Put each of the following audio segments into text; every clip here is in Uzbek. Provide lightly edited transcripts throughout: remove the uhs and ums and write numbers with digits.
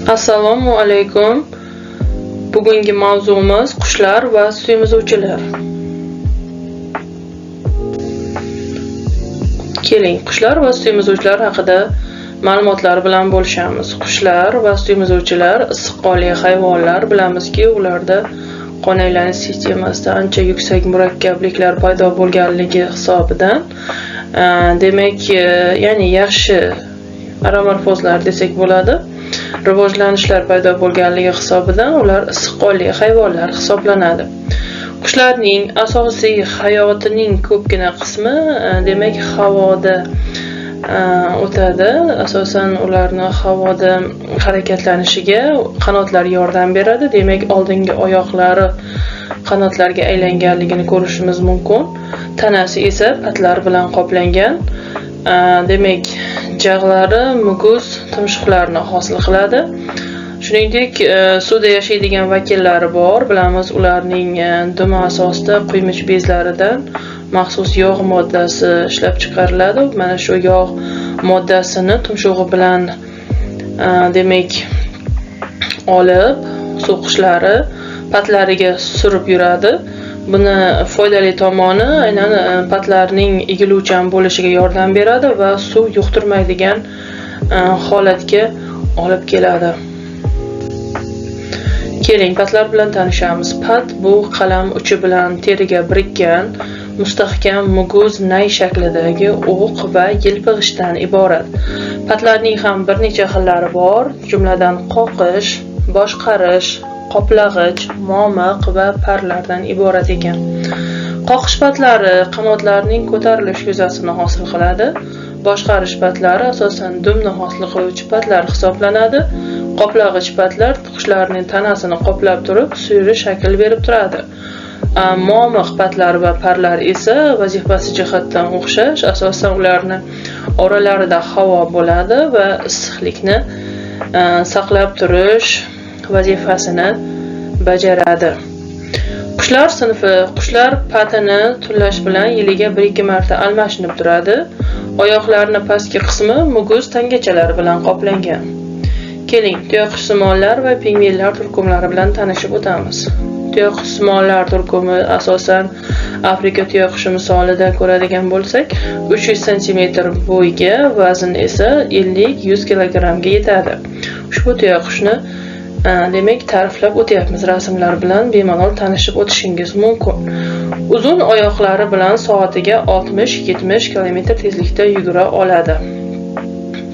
Assalomu alaykum. Bugungi mavzuimiz qushlar va suyumizuvchilar. Keling, qushlar va suyumizuvchilar haqida ma'lumotlar bilan bo'lishamiz. Qushlar va suyumizuvchilar issiqqonli hayvonlar. Bilamizki, ularda qon aylanish sistemasida ancha yuksak murakkabliklar paydo bo'lganligi hisobidan, demak, ya'ni yaxshi aramorfozlar desak bo'ladi. Rivojlanishlar paydo bo'lganligi hisobidan ular issiqqonli hayvonlar hisoblanadi. Qushlarning asosiy hayotining ko'pgina qismi demak havoda o'tadi. Asosan ularni havoda harakatlanishiga qanotlar yordam beradi. Demak, oldingi oyoqlari qanotlarga aylanganligini ko'rishimiz mumkin. Tanasi esa patlar bilan qoplangan. Demak, jag'lari muguz tumshuqlarni hosil qiladi. Shuningdek, suvda yashaydigan vakillari bor. Bilamiz, ularning dumi asosida quymish bezlaridan maxsus yog' moddasi ishlab chiqariladi. Mana shu yog' moddasini tumshug'i bilan demak olib, suv qushlari patlariga surib yuradi. Buni foydali tomoni aynan patlarning egiluvchan bo'lishiga yordam beradi va suv yuqtirmaydigan holatga olib keladi. Keling, patlar bilan tanishamiz. Pat bu qalam uchi bilan teriga birikkan mustahkam muguz nay shaklidagi o'q va yelpig'ichdan iborat. Patlarning ham bir necha xillari bor, jumladan qoqish, boshqarish, qoplag'ich, momiq va parlardan iborat ekan. Qoqish patlari qanotlarning ko'tarilish yuzasini hosil qiladi. Boshqarish patlari asosan dumni hosil qiluvchi patlar hisoblanadi. Qoplag'ich patlar qushlarning tanasini qoplab turib, suyri shakl berib turadi. Momiq patlar va parlar esa vazifasi jihatdan o'xshash. Asosan ularni oralarida havo bo'ladi va issiqlikni saqlab turish vazifasini bajaradi. Qushlar sinfi. Qushlar patini turlash bilan yiliga 1-2 marta almashinib turadi. Oyoqlarining pastki qismi muguz tangachalari bilan qoplangan. Keling, tuyoqsimonlar va pingvinlar turkumlari bilan tanishib o'tamiz. Tuyoqsimonlar turkumi asosan Afrika tuyoqushi misolida ko'radigan bo'lsak, 300 cm bo'yga, vazn esa 50-100 kg ga yetadi. Ushbu tuyoqushni demak ta'riflab o'tyapmiz. Rasmlar bilan bemalol tanishib o'tishingiz mumkin. Uzun oyoqlari bilan soatiga 60-70 km tezlikda yugura oladi.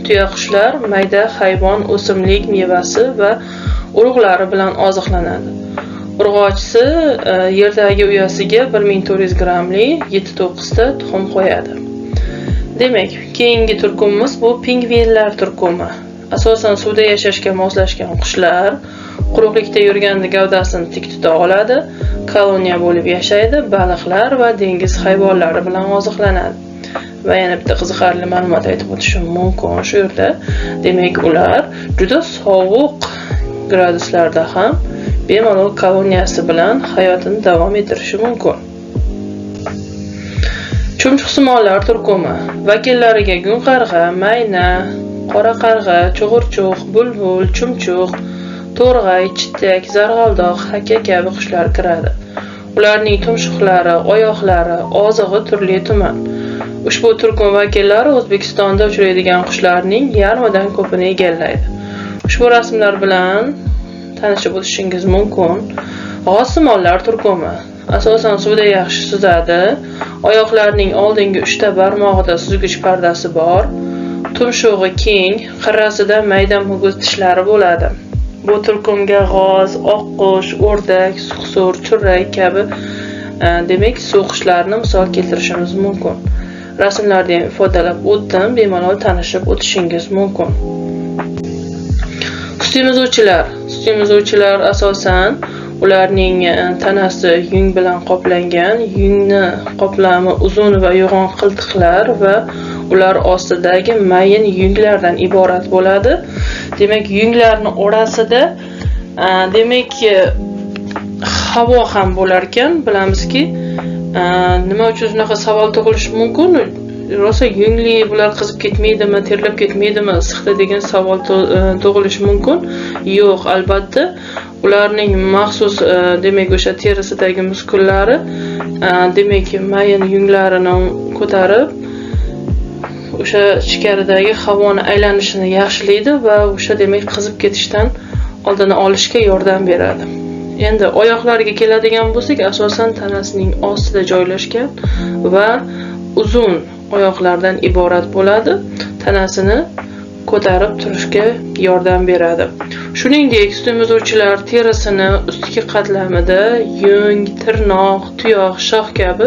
Tuyoqushlar mayda hayvon, o'simlik mevasi va urug'lari bilan oziqlanadi. Urg'ochisi yerdagi uyasiga 1400 grammli 7-9 ta tuxum qo'yadi. Demak, keyingi turkumimiz bu pingvinlar turkumi. Asosan suvda yashashga moslashgan qushlar, quruqlikda yurganda gavdasini tik tuta oladi, koloniya bo'lib yashaydi, baliqlar va dengiz hayvonlari bilan oziqlanadi. Va yana bitta qiziqarli ma'lumot aytib o'tishim mumkin shu yerda. Demak, ular juda sovuq graduslarda ham bemalol koloniyasi bilan hayotini davom ettirishi mumkin. Chumchuqsimonlar turkumi. Vakillariga gunqarg'a, mayna, qora qarg'a, chug'urchuq, bulbul, chumchuq, to'rg'ay, chitak, zarg'aldoq, hakka kabi qushlar kiradi. Ularning tumshuqlari, oyoqlari, ozig'i turli-tuman. Ushbu turkum vakillari O'zbekistonda uchraydigan qushlarning yarmidan ko'pini egallaydi. Ushbu rasmlar bilan tanishib o'tishingiz mumkin. G'ozsimonlar turkumi. Asosan suvda yaxshi suzadi. Oyoqlarining oldingi 3 ta barmog'ida suzgich pardasi bor. Tumshug'i keng, qirrasida mayda muguz tishlari bo'ladi. Bu turkumga g'oz, oqqush, o'rdak, suqsur, churrak kabi demak suv qushlarini misol keltirishimiz mumkin. Rasmlarda ham ifodalab o'tdim, bemalol tanishib o'tishingiz mumkin. Suyumizuvchilar asosan ularning tanasi yung bilan qoplangan, yungni qoplami uzun va yo'g'on qiltiqlar va ular ostidagi mayin yunglardan iborat bo'ladi. Demak, yunglarning orasida demak havo ham bo'lar ekan. Bilamizki, nima uchun shunaqa savol tug'ilishi mumkin? rosa yungli, bular qizib ketmaydimi, terlab ketmaydimi issiqda degan savol tug'ilishi mumkin. Yo'q, albatta. Ularning maxsus demak o'sha terisidagi muskullari demak mayin yunglarini ko'tarib o'sha ichkaridagi havoni aylanishini yaxshilaydi va o'sha demak qizib ketishdan oldini olishga yordam beradi. Endi oyoqlarga keladigan bo'lsak, asosan tanasining ostida joylashgan va uzun oyoqlardan iborat bo'ladi. Tanasini ko'tarib turishga yordam beradi. Shuningdek, sutemizuvchilar terisini ustki qatlamida yung, tirnoq, tuyoq, shox kabi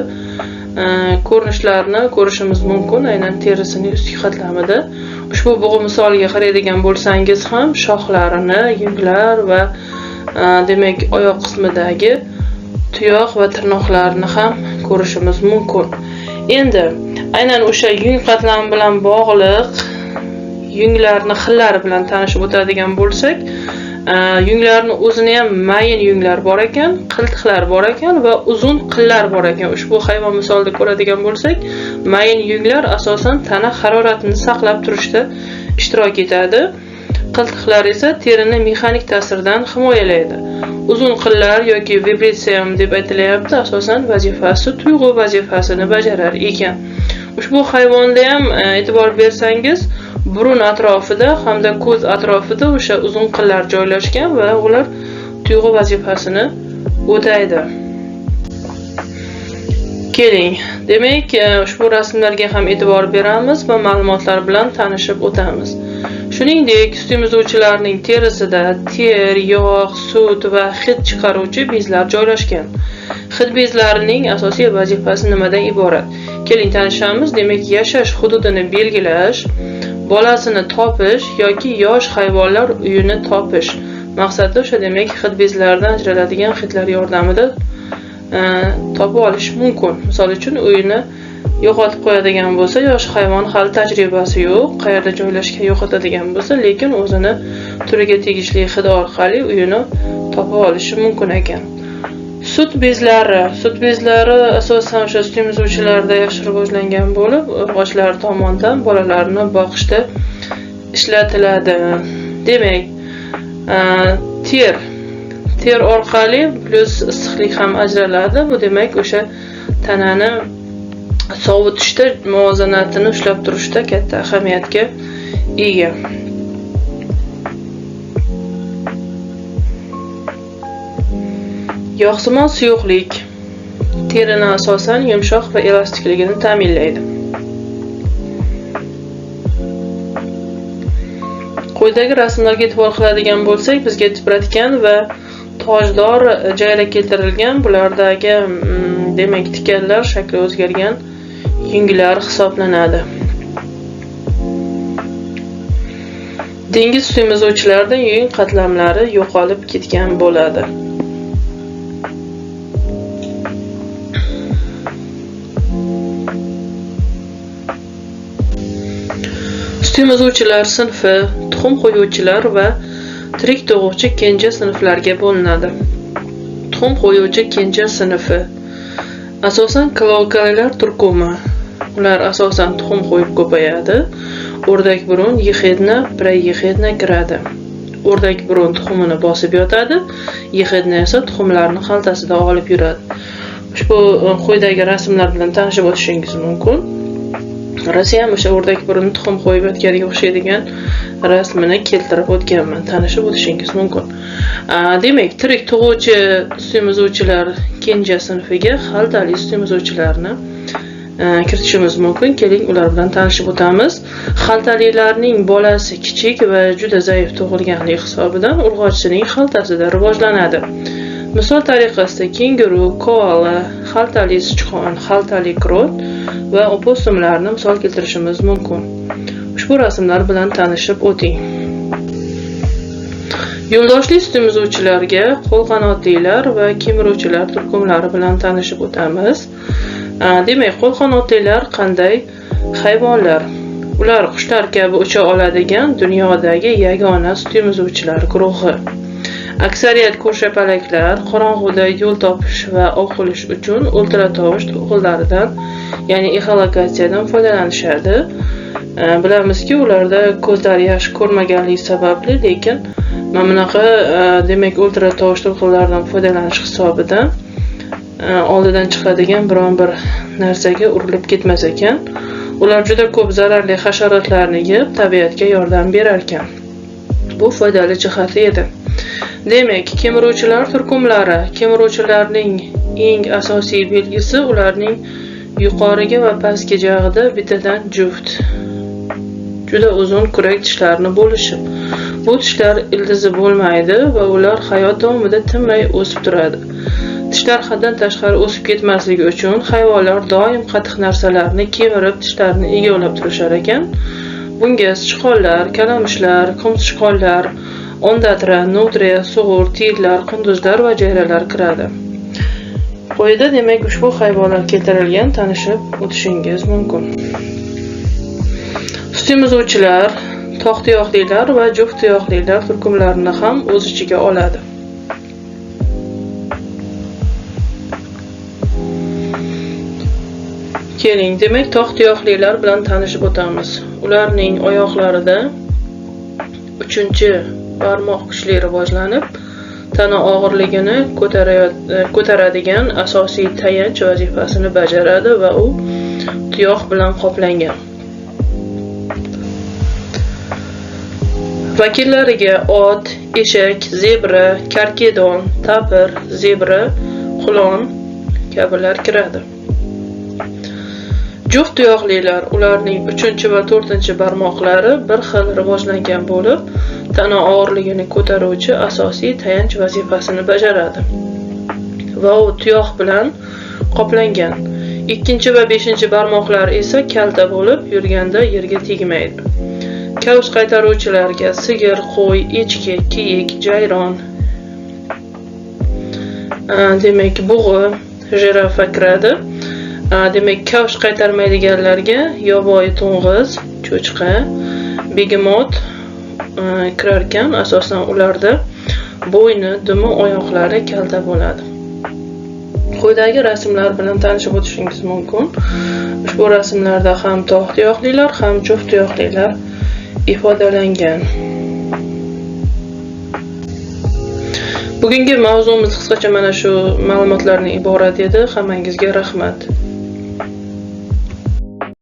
ko'rinishlarni ko'rishimiz mumkin. Aynan terisining ustki qatlamida ushbu bug'u misoliga qaraydigan bo'lsangiz ham shoxlarini, yunglar va demak oyoq qismidagi tuyoq va tirnoqlarni ham ko'rishimiz mumkin. Endi aynan o'sha yung qatlami bilan bog'liq yunglarni xillari bilan tanishib o'tadigan bo'lsak, yunglarni o'zini ham mayin yunglar bor ekan, qiltiqlar bor ekan va uzun qillar bor ekan. Ushbu hayvon misolida ko'radigan bo'lsak, mayin yunglar asosan tana haroratini saqlab turishda ishtirok etadi. Qiltiqlar esa terini mexanik ta'sirdan himoyalaydi. Uzun qillar yoki vibritsiyam deb aytilyapti, asosan vazifasi tuyg'u vazifasini bajarar ekan. Ushbu hayvonda ham e'tibor bersangiz, burun atrofida hamda ko'z atrofida o'sha uzun qillar joylashgan va ular tuyg'u vazifasini o'taydi. Keling, demak, ushbu rasmlarga ham e'tibor beramiz va ma'lumotlar bilan tanishib o'tamiz. Shuningdek, sutemizuvchilarning terisida ter, yog', sut va hid chiqaruvchi bezlar joylashgan. Hid bezlarining asosiy vazifasi nimadan iborat? Keling tanishamiz. Demak, yashash hududini belgilash, bolasini topish yoki yosh hayvonlar uyini topish. Maqsadi o'sha demak hid bezlaridan ajraladigan hidlar yordamida topib olish mumkin. Misol uchun uyini yo'qotib qo'yadigan bo'lsa, yosh hayvon hali tajribasi yo'q, qayerda joylashga yo'qotadigan bo'lsa, lekin o'zini turiga tegishli hid orqali uyini topib olishi mumkin ekan. Sut bezlari asosan o'sha sutemizuvchilarda yaxshi rivojlangan bo'lib, urg'ochlar tomonidan bolalarni boqishda ishlatiladi. Demak, ter orqali plus issiqlik ham ajraladi. Bu demak o'sha tanani sovutishda, muvozanatini ushlab turishda katta ahamiyatga ega. Yog'simon suyuqlik terini asosan yumshoq va elastikligini ta'minlaydi. Quyidagi rasmlarga e'tibor qiladigan bo'lsak, bizga tibratgan va tojdor joyga keltirilgan, bulardagi demak tikanlar shakli o'zgargan yunglar hisoblanadi. Dengiz sutemizuvchilarida yung qatlamlari yo'qolib ketgan bo'ladi. Sutemizuvchilar sinfi tuxum qo'yuvchilar va tirik tug'uvchi kenja sinflarga bo'linadi. Tuxum qo'yuvchi kenja sinfi asosan klokalilar turkumi. Ular asosan tuxum qo'yib ko'payadi. O'rdak burun yexidna, prayexidna kiradi. O'rdak burun tuxumini bosib yotadi, yexidna esa tuxumlarni xaltasida olib yuradi. Ushbu quyidagi rasmlar bilan tanishib o'tishingiz mumkin. Rasiyam o'sha o'rdak burun tuxum qo'yib yotganiga o'xshaydigan rasmini keltirib o'tganman. Tanishib o'tishingiz mumkin. Demak, tirik tug'uvchi sutemizuvchilar kenja sinfiga xaltali sutemizuvchilarni kiritishimiz mumkin. Keling, ular bilan tanishib o'tamiz. Xaltalilarning bolasi kichik va juda zaif tug'ilganligi hisobidan urg'ochisining xaltasida rivojlanadi. Misol tariqasida kenguru, koala, xaltali sichqon, xaltali krot va opossumlarni misol keltirishimiz mumkin. Ushbu rasmlar bilan tanishib o'ting. Yo'ldoshli sutemizuvchilarga qo'lqanotlilar va kemiruvchilar turkumlari bilan tanishib o'tamiz. Demak, qo'lqanotlilar qanday hayvonlar? Ular qushlar kabi ucha oladigan dunyodagi yagona sutemizuvchilar guruhi. Aksariyat ko'rshapalaklar qorong'uda yo'l topish va ov qilish uchun ultratovush to'g'illaridan ya'ni echolokatsiyadan foydalanishadi. Bilamizki, ularda ko'zlari yaxshi ko'rmaganligi sababli, lekin mana bunaqa demak ultratovush to'lqinlaridan foydalanish hisobidan oldidan chiqadigan biron bir narsaga urilib ketmas ekan. Ular juda ko'p zararli hasharotlarni yeb, tabiatga yordam berar ekan. Bu foydali jihati edi. Demak, kemiruvchilar turkumlari. Kemiruvchilarning eng asosiy belgisi ularning yuqoriga va pastki jag'ida bittadan juft juda uzun kurak tishlarni bo'lishi. Bu tishlar ildizi bo'lmaydi va ular hayot davomida tinmay o'sib turadi. Tishlar haddan tashqari o'sib ketmasligi uchun hayvonlar doim qattiq narsalarni kemirib, tishlarini egallab turishar ekan. Bunga sichqonlar, kalamushlar, qumsichqonlar, ondatra, nutriya, sug'ur, tiyiklar, qunduzlar va jayralar kiradi. Quyida demak ushbu hayvonlar keltirilgan, tanishib o'tishingiz mumkin. Sut emizuvchilar, tog' tuyoqlilar va juft tuyoqlilar turkumlarini ham o'z ichiga oladi. Keling, demak tog' tuyoqlilar bilan tanishib o'tamiz. Ularning oyoqlarida 3-barmoq kuchli rivojlanib, tana og'irligini ko'taradigan asosiy tayanch vazifasini bajaradi va u tuyoq bilan qoplangan. Vakillariga ot, eshak, zebra, karkidon, tapir, zebra, qulon kabilar kiradi. Juft tuyoqlilar, ularning 3 va 4 barmoqlari bir xil rivojlangan bo'lib, tana og'irligini ko'taruvchi asosiy tayanch vazifasini bajaradi va u tuyoq bilan qoplangan. 2 va 5 barmoqlar esa kalta bo'lib, yurganda yerga tegmaydi. Kavsh qaytaruvchilarga sigir, qo'y, echki, kiyik, jayron, demak bug'i, jirafa kiradi. Demak, kavsh qaytarmaydiganlarga yovvoyi to'ng'iz, cho'chqa, begemot kirar ekan. Asosan ularda bo'yni, dumi, oyoqlari kalta bo'ladi. Quyidagi rasmlar bilan tanishib o'tishingiz mumkin. Ushbu rasmlarda ham tog' tuyoqlilar, ham juft tuyoqlilar ifodalangan. Bugungi mavzumiz qisqacha mana shu ma'lumotlardan iborat edi. Hammangizga rahmat.